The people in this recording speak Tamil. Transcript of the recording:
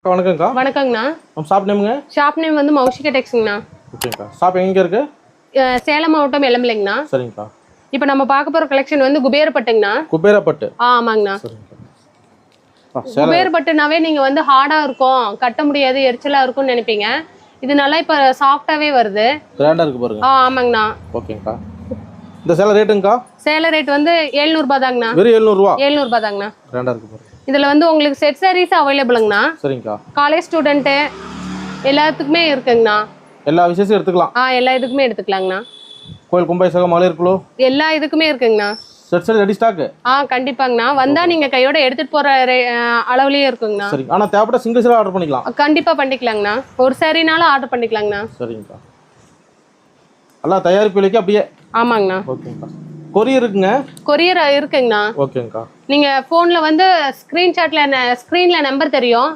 வணக்கம்க்கா. வணக்கங்கண்ணா. ஷாப் நேமுங்க? ஷாப் நேம் வந்து மௌஷிகா டெக்ஸ்ங்கண்ணா. ஓகேக்கா. ஷாப் எங்க இருக்கு? சேலம் மாவட்டம் எளம்பிள்ளைங்கண்ணா. சரிங்கக்கா. இப்போ நம்ம பார்க்க போற கலெக்ஷன் வந்து குபேரப்பட்டுங்கண்ணா. குபேரப்பட்டு. ஆமாங்கண்ணா. சரிங்கக்கா. குபேரப்பட்டுனாவே நீங்க வந்து ஹார்டா இருக்கும், கட்ட முடியாது, எரிச்சலா இருக்கும்னு நினைப்பீங்க. இது நல்லா இப்ப சாஃப்டாவே வருது. கிராண்டா இருக்கு பாருங்க. ஆமாங்கண்ணா. ஓகேங்கக்கா. இந்த சேலை ரேட்டுங்கக்கா? சேலை ரேட் வந்து 700 ரூபாய் தாங்கண்ணா. வெறும் 700 ரூபாய். 700 ரூபாய் தாங்கண்ணா. கிராண்டா இருக்கு பாருங்க. இதுல வந்து உங்களுக்கு செட் சாரீஸ் அவைலபிள்ங்கண்ணா. சரிங்கக்கா. காலேஜ் ஸ்டூடெண்ட் எல்லாத்துக்குமே இருக்குங்கண்ணா. எல்லா விசேஷம் எடுத்துக்கலாம். எல்லா இதுக்குமே எடுத்துக்கலாங்கண்ணா. கோயில் கும்பாபிஷேகம் மகளிர் குழு எல்லா இதுக்குமே இருக்குங்கண்ணா. Set ready stock. கண்டிப்பாங்கண்ணா. வந்தா நீங்க கையோட எடுத்துட்டு போற அளவுலயே இருக்குங்கண்ணா. சரி. ஆனா தேவைப்பட்ட சிங்கிள் சேல் ஆர்டர் பண்ணிக்கலாம். கண்டிப்பா பண்ணிக்கலாங்கண்ணா. ஒரு சாரினாலும் ஆர்டர் பண்ணிக்கலாங்கண்ணா. சரிங்கக்கா. எல்லாம் தயாரிப்பு விலைக்கு அப்படியே. ஆமாங்கண்ணா. ஓகேங்கக்கா. கொரியர் இருக்குங்க? கொரியர் இருக்குங்கண்ணா. ஓகேங்கக்கா. நீங்க போன்ல வந்து ஸ்கிரீன்ல நம்பர் தெரியும்,